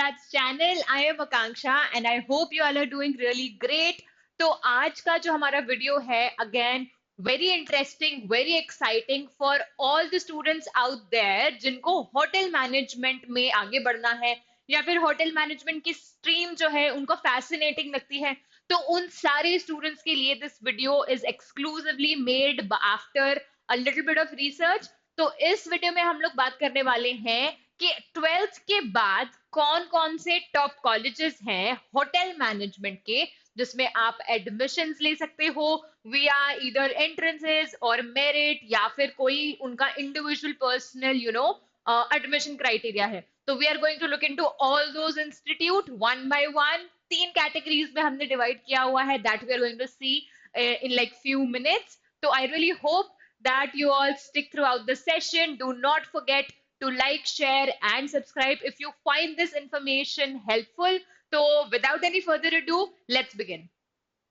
Raj channel. I am Akanksha and I hope you all are doing really great. तो आज का जो हमारा वीडियो है again very interesting, very exciting for all the students out there जिनको hotel management में आगे बढ़ना है या फिर होटल मैनेजमेंट की स्ट्रीम जो है उनको फैसिनेटिंग लगती है. तो उन सारे स्टूडेंट्स के लिए this video is exclusively made after a little bit of research. तो इस वीडियो में हम लोग बात करने वाले हैं कि ट्वेल्थ के बाद कौन कौन से टॉप कॉलेजेस हैं होटल मैनेजमेंट के जिसमें आप एडमिशंस ले सकते हो विया इधर एंट्रेंसेस और मेरिट या फिर कोई उनका इंडिविजुअल पर्सनल एडमिशन क्राइटेरिया है. तो we are going to look into all those institute one by one. तीन कैटेगरीज में हमने डिवाइड किया हुआ है that we are going to see in like few minutes. तो I really hope that you all stick throughout the session. Do not forget to like, share, and subscribe if you find this information helpful. So, without any further ado, let's begin.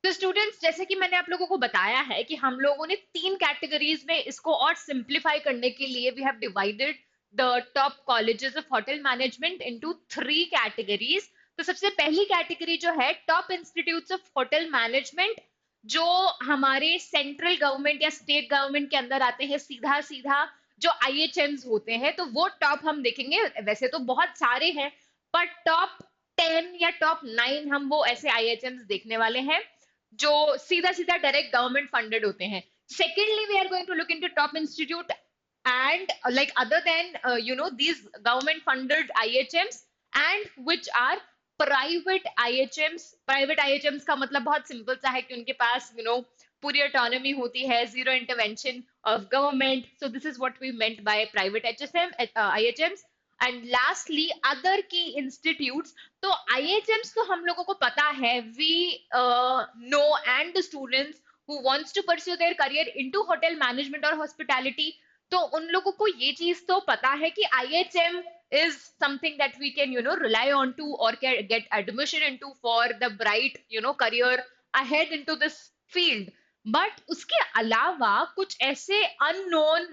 तो students जैसे कि मैंने आप लोगों को बताया है कि हम लोगों ने तीन कैटेगरीज में इसको और सिंप्लीफाई करने के लिए we have divided the top colleges of hotel management into three categories. तो सबसे पहली कैटेगरी जो है top institutes of hotel management जो हमारे सेंट्रल गवर्नमेंट या स्टेट गवर्नमेंट के अंदर आते हैं सीधा सीधा जो आईएचएम्स होते हैं. तो वो टॉप हम देखेंगे. वैसे तो बहुत सारे हैं पर टॉप 10 या टॉप 9 हम वो ऐसे आईएचएम्स देखने वाले हैं जो सीधा सीधा डायरेक्ट गवर्नमेंट फंडेड होते हैं. Secondly we are going to look into top institute and like other than these government funded IHMs and which are private IHMs. Private IHMs का मतलब बहुत सिंपल सा है कि उनके पास पूरी ऑटोनॉमी होती है, zero intervention of government. So this is what we meant by private IHMs. And lastly other key institutes. तो आईएचएम्स तो हम लोगों को पता है we know and the students who wants to pursue their career into hotel management और hospitality तो उन लोगों को ये चीज तो पता है कि IHM is something that we can rely on to or get admission into for the bright career ahead into this field. But उसके अलावा कुछ ऐसे unknown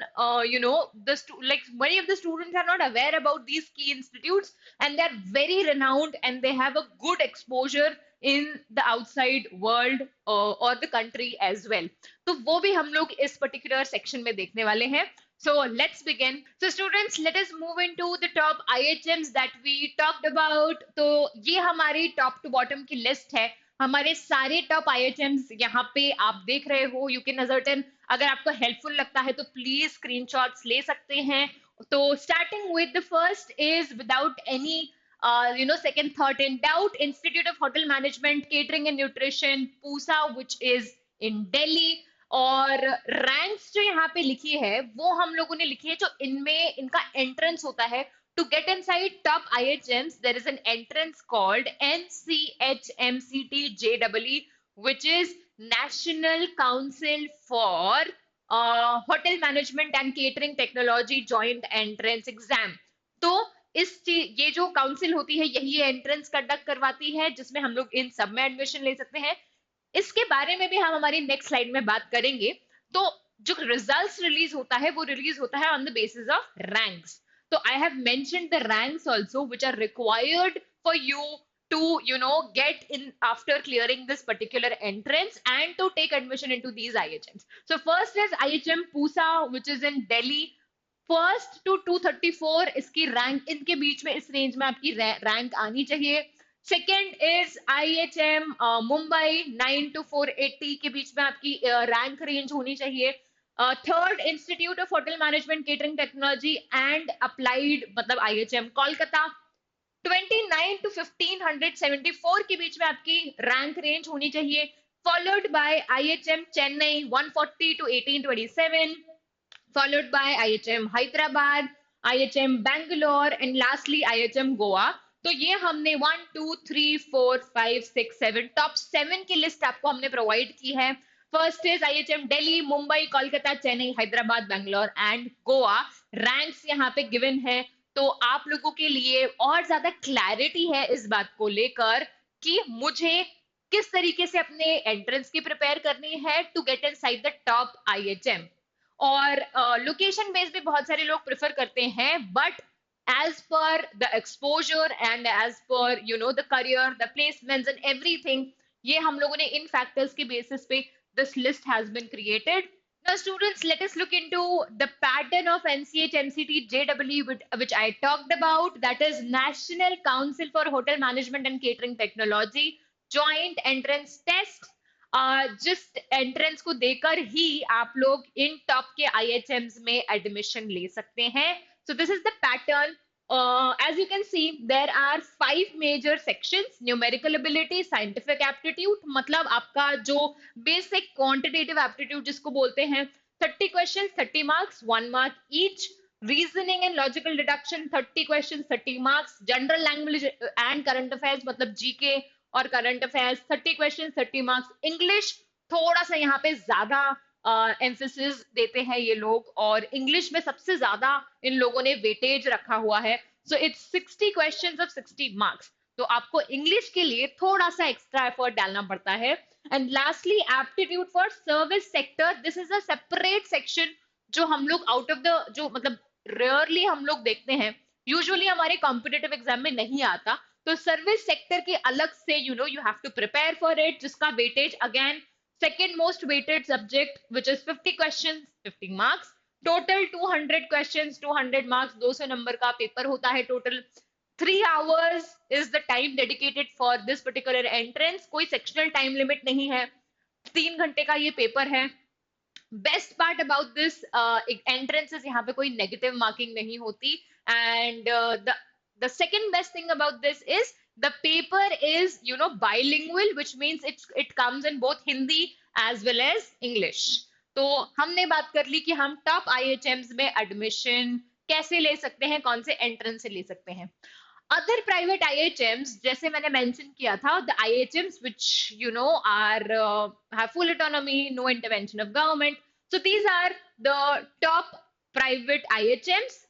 like many of the students are not aware about these key institutes and they're very renowned and they have a good exposure in the outside world or the country as well. तो वो भी हम लोग इस particular section में देखने वाले हैं. So let's begin. So students, let us move into the top IHMs that we talked about. तो ये हमारी top to bottom की list है. हमारे सारे top IHMs यहाँ पे आप देख रहे हो. You can ascertain अगर आपको helpful लगता है तो please screenshots ले सकते हैं. तो starting with the first is without any second thought in doubt, Institute of Hotel Management, Catering and Nutrition, PUSA, which is in Delhi. और रैंक्स जो यहाँ पे लिखी है वो हम लोगों ने लिखी है जो इनमें इनका एंट्रेंस होता है to get inside top IHMs. There is an entrance called NCHMCT JEE which is National Council for Hotel Management and Catering Technology Joint Entrance Exam. तो ये जो काउंसिल होती है यही एंट्रेंस कंडक्ट करवाती है जिसमें हम लोग इन सब में एडमिशन ले सकते हैं. इसके बारे में भी हम हमारी नेक्स्ट स्लाइड में बात करेंगे. तो जो रिजल्ट्स रिलीज होता है वो रिलीज होता है on the basis of ranks. तो I have mentioned the ranks also which are required for you to get in after clearing this particular entrance and to take admission into these IHMs. So first is IHM PUSA which is in Delhi. First to 234 इसकी rank इनके बीच में इस range में आपकी rank आनी चाहिए. Second is IHM Mumbai 9 to 480 के बीच में आपकी रैंक रेंज होनी चाहिए. Third institute of hotel management catering technology and applied मतलब IHM कोलकाता 29 to 1574 के बीच में आपकी रैंक रेंज होनी चाहिए. Followed by IHM Chennai 140 to 1827 followed by IHM Hyderabad, IHM Bangalore and lastly IHM Goa. तो ये हमने 1 2 3 4 5 6 7 टॉप 7 की लिस्ट आपको हमने प्रोवाइड की है. First is IHM Delhi, Mumbai, Kolkata, Chennai, Hyderabad, Bangalore and Goa. Ranks यहाँ पे गिवन है तो आप लोगों के लिए और ज्यादा क्लैरिटी है इस बात को लेकर कि मुझे किस तरीके से अपने एंट्रेंस की प्रिपेयर करनी है टू गेट इनसाइड द टॉप IHM. और लोकेशन बेस्ड भी बहुत सारे लोग प्रेफर करते हैं but as per the exposure and as per the career, the placements and everything. ये हम लोगों ने इन factors के basis पे this list has been created. Now, students, let us look into the pattern of NCH MCT JEE, which I talked about. That is National Council for Hotel Management and Catering Technology Joint Entrance Test. जिस entrance को देकर ही आप लोग इन top के IHMs में admission ले सकते हैं. So this is the pattern. As you can see, there are 5 major sections: numerical ability, scientific aptitude, मतलब आपका जो basic quantitative aptitude जिसको बोलते हैं, 30 questions, 30 marks, 1 mark each. Reasoning and logical deduction, 30 questions, 30 marks. General language and current affairs, मतलब GK और current affairs, 30 question, 30 marks. English थोड़ा सा यहाँ पे ज्यादा एम्फेसिस देते हैं ये लोग, और इंग्लिश में सबसे ज्यादा इन लोगों ने वेटेज रखा हुआ है. So it's 60 questions of 60 marks. तो आपको इंग्लिश के लिए थोड़ा सा एक्स्ट्रा एफर्ट डालना पड़ता है. And lastly, aptitude for service sector. This is a separate section जो हम लोग आउट ऑफ द, जो मतलब रेयरली हम लोग देखते हैं, यूजुअली हमारे कॉम्पिटेटिव एग्जाम में नहीं आता. तो सर्विस सेक्टर के अलग से you have to prepare for it, जिसका weightage again second most weighted subject, which is 50 questions, 50 marks. Total 200 questions, 200 marks, 200 number का पेपर होता है total. 3 hours is the time dedicated for this particular entrance. कोई sectional time limit नहीं है, 3 घंटे का ये पेपर है. Best part about this entrance is यहाँ पे कोई नेगेटिव मार्किंग नहीं होती. And the second best thing about this is the paper is bilingual, which means it comes in both Hindi as well as English. तो हमने बात कर ली कि हम टॉप IHMs में एडमिशन कैसे ले सकते हैं, कौन से एंट्रेंस से ले सकते हैं. अदर प्राइवेट IHMs, जैसे मैंने मेंशन किया था, the IHMs which are have full autonomy, no intervention of government. So these are the top private IHMs.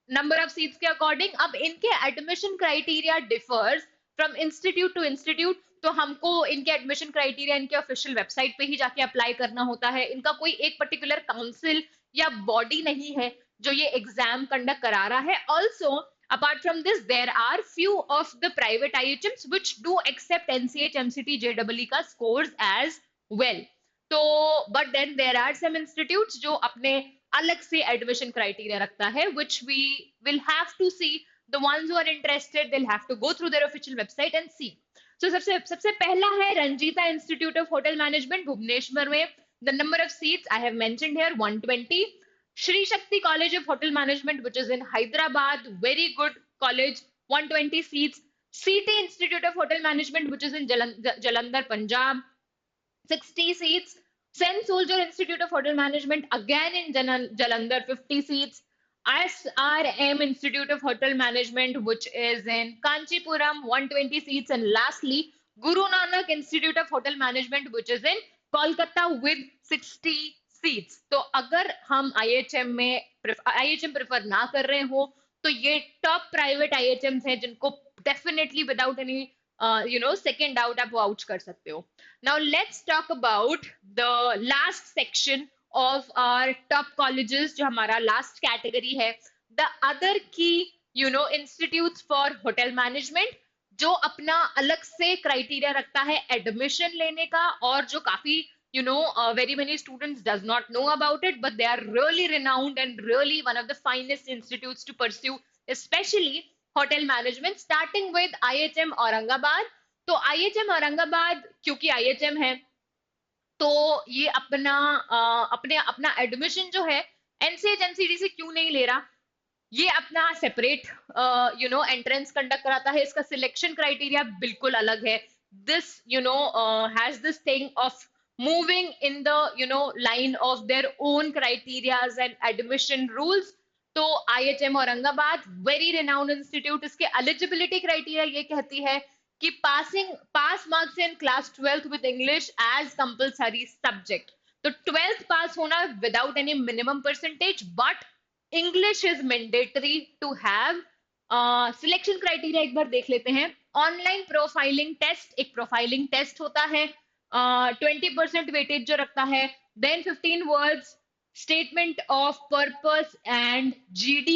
Number of seats के अकॉर्डिंग. अब इनके admission criteria differs from institute to institute. तो हमको इनके एडमिशन क्राइटेरिया इनके official website पे ही जाके अप्लाई करना होता है. इनका कोई एक पर्टिकुलर काउंसिल या बॉडी नहीं है जो ये एग्जाम कंडक्ट करा रहा है. Also apart from this, there are few of the private IHMs which do accept NCH MCT JEE का scores as well. तो but then there are some institutes जो अपने अलग से एडमिशन क्राइटेरिया रखता है, which we will have to see. The ones who are interested, they'll have to go through their official website and see. So सबसे पहला है Ranjita institute of hotel management Bhubaneswar में. The number of seats I have mentioned here, 120. Shri Shakti College of Hotel Management, which is in Hyderabad, very good college, 120 seats. CT Institute of Hotel Management, which is in Jalandhar, Punjab, 60 seats. St. Soldier Institute of Hotel Management, again in Jalandhar, 50 seats. SRM Institute of Hotel Management, which is in Kanchipuram, 120 seats. And lastly, Guru Nanak Institute of Hotel Management, which is in Kolkata, with 60 seats. तो अगर हम IHM में IHM prefer ना कर रहे हो, तो ये टॉप प्राइवेट IHMs हैं जिनको definitely without any second doubt आप वाउच कर सकते हो. Now let's talk about the last section of our top colleges, जो हमारा लास्ट कैटेगरी है, the other key institutes for hotel management, जो अपना अलग से क्राइटेरिया रखता है एडमिशन लेने का, और जो काफी very many students does not know about it, but they are really renowned and really one of the finest institutes to pursue, especially hotel management, starting with IHM Aurangabad. तो IHM Aurangabad क्योंकि IHM है, तो ये अपना admission जो है NCH MCT से क्यों नहीं ले रहा, ये अपना सेपरेट एंट्रेंस कंडक्ट कराता है. इसका सिलेक्शन क्राइटेरिया बिल्कुल अलग है. This has this thing of moving in the line of their own criterias and admission rules. तो IHM Aurangabad, very renowned institute, इसके eligibility criteria ये कहती है कि pass marks in class 12th with English as compulsory subject. तो 12th पास होना without any minimum percentage, but English is mandatory to have. Selection criteria एक बार देख लेते हैं. ऑनलाइन प्रोफाइलिंग टेस्ट, एक प्रोफाइलिंग टेस्ट होता है, 20% वेटेज जो रखता है. Then 15 words statement of purpose and GD.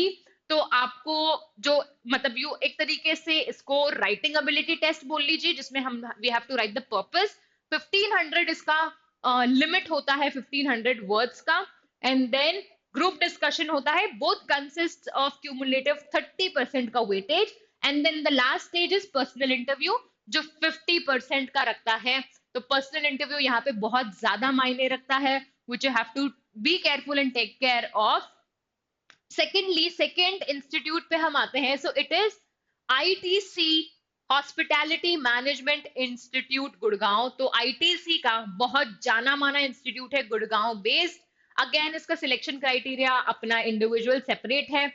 तो आपको जो मतलब यू एक तरीके से इसको राइटिंग एबिलिटी टेस्ट बोल लीजिए, जिसमें हम we have to write the purpose. 1500 इसका लिमिट होता है, 1500 वर्ड्स का। एंड देन ग्रुप डिस्कशन होता है, बोथ कंसिस्ट ऑफ क्यूमुलेटिव 30% का weightage. And then the last stage is personal interview, जो 50% का रखता है। तो पर्सनल इंटरव्यू यहाँ पे बहुत ज्यादा मायने रखता है, which you have to be careful and take care of. Secondly, second institute पे हम आते हैं, so it is ITC, hospitality management institute Gurgaon. तो आईटीसी का बहुत जाना माना इंस्टीट्यूट है, गुड़गांव बेस्ड। अगेन इसका सिलेक्शन क्राइटेरिया अपना इंडिविजुअल सेपरेट है।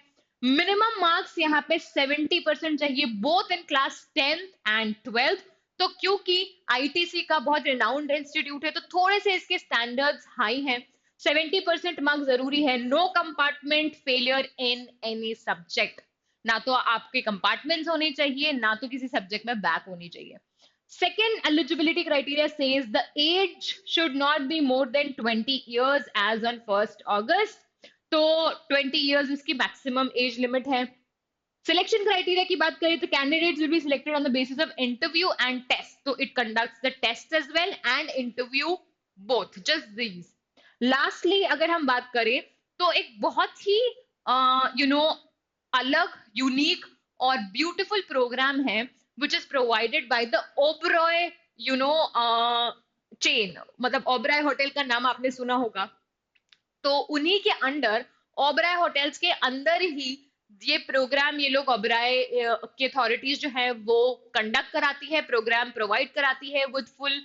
मिनिमम मार्क्स यहाँ पे 70% चाहिए, both in class 10th and 12th। तो क्योंकि आईटीसी का बहुत रिनाउंड इंस्टीट्यूट है, तो थोड़े से इसके स्टैंडर्ड्स हाई हैं। 70% मार्क्स जरूरी है। No compartment failure in any subject, ना तो आपके कंपार्टमेंट्स होने चाहिए, ना तो किसी सब्जेक्ट में बैक होनी चाहिए। Second eligibility criteria says the age should not be more than 20 years as on 1st August. तो 20 years इसकी मैक्सिमम एज लिमिट है। सिलेक्शन क्राइटेरिया की बात करें तो candidates will be selected on the basis of interview and test. तो it conducts the test as well and interview, both, just these. Lastly अगर हम बात करें तो एक बहुत ही अलग, यूनिक और ब्यूटीफुल प्रोग्राम है which is provided by the Oberoi chain. मतलब ओबरॉय होटल का नाम आपने सुना होगा, तो उन्हीं के अंडर, ओबराय होटल्स के अंदर ही ये प्रोग्राम, ये लोग ओबराय की अथॉरिटीज जो है वो कंडक्ट कराती है, प्रोग्राम प्रोवाइड कराती है with full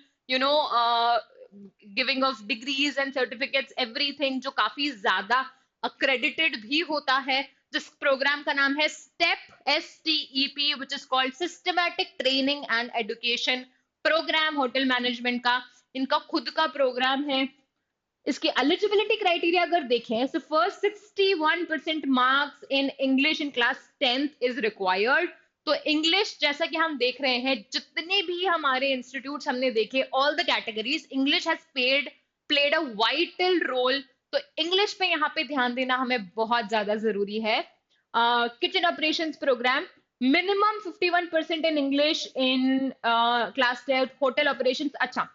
giving of degrees and certificates, everything, जो काफी ज्यादा अक्रेडिटेड भी होता है। जिस प्रोग्राम का नाम है step, STEP, which is called systematic training and education programme hotel management का। इनका खुद का प्रोग्राम है। इसकी एलिजिबिलिटी क्राइटेरिया अगर देखें तो first 61% marks in English in class 10th is required. तो इंग्लिश, जैसा कि हम देख रहे हैं, जितने भी हमारे इंस्टीट्यूट्स हमने देखे, all the categories, English has played a vital role. तो इंग्लिश पे यहाँ पे ध्यान देना हमें बहुत ज्यादा जरूरी है। Kitchen operations programme, minimum 51% in English in class 10th। Hotel operations, अच्छा,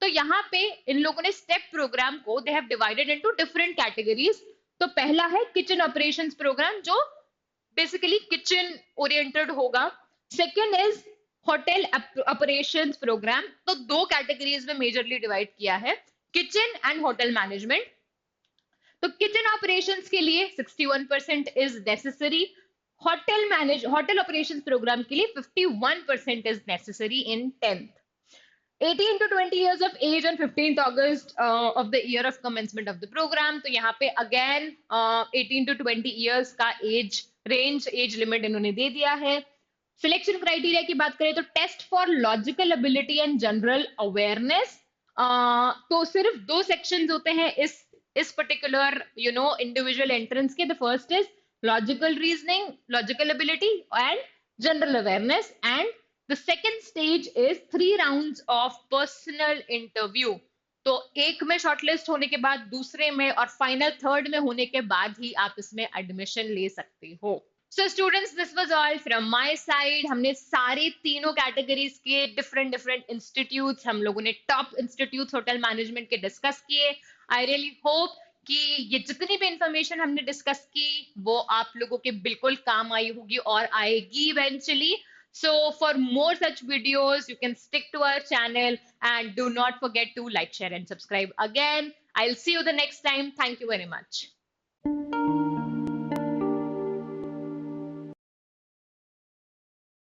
तो यहाँ पे इन लोगों ने स्टेप प्रोग्राम को they have divided into different categories. तो पहला है किचन ऑपरेशंस प्रोग्राम, जो बेसिकली किचन ओरिएंटेड होगा। Second is hotel operations programme. तो दो कैटेगरीज में मेजरली डिवाइड किया है, किचन एंड होटल मैनेजमेंट। तो किचन ऑपरेशंस के लिए 61% is necessary. Hotel operations programme के लिए 51% is necessary in 10th। 18 to 20 years of age on 15th August of the year of commencement of the program. तो यहाँ पे again 18 to 20 years का as range, age limit इन्होंने दे दिया है। Selection criteria की बात करें तो test for logical ability and general awareness. तो सिर्फ दो सेक्शंस होते हैं इस पर्टिकुलर इंडिविजुअल एंट्रेंस के। The first is logical reasoning, logical ability and general awareness. And the second stage is 3 rounds of personal interview। तो एक में शॉर्टलिस्ट होने के बाद, दूसरे में और फाइनल थर्ड में होने के बाद ही आप इसमें एडमिशन ले सकते हो। So students, this was all from my side. हमने सारे तीनों कैटेगरीज के डिफरेंट इंस्टीट्यूट्स, हम लोगों ने टॉप इंस्टीट्यूट्स होटल मैनेजमेंट के डिस्कस किए। आई रियली होप कि ये जितनी भी इंफॉर्मेशन हमने डिस्कस की वो आप लोगों के बिल्कुल काम आई होगी और आएगी eventually. So for more such videos, you can stick to our channel and do not forget to like, share and subscribe again. I'll see you the next time. Thank you very much.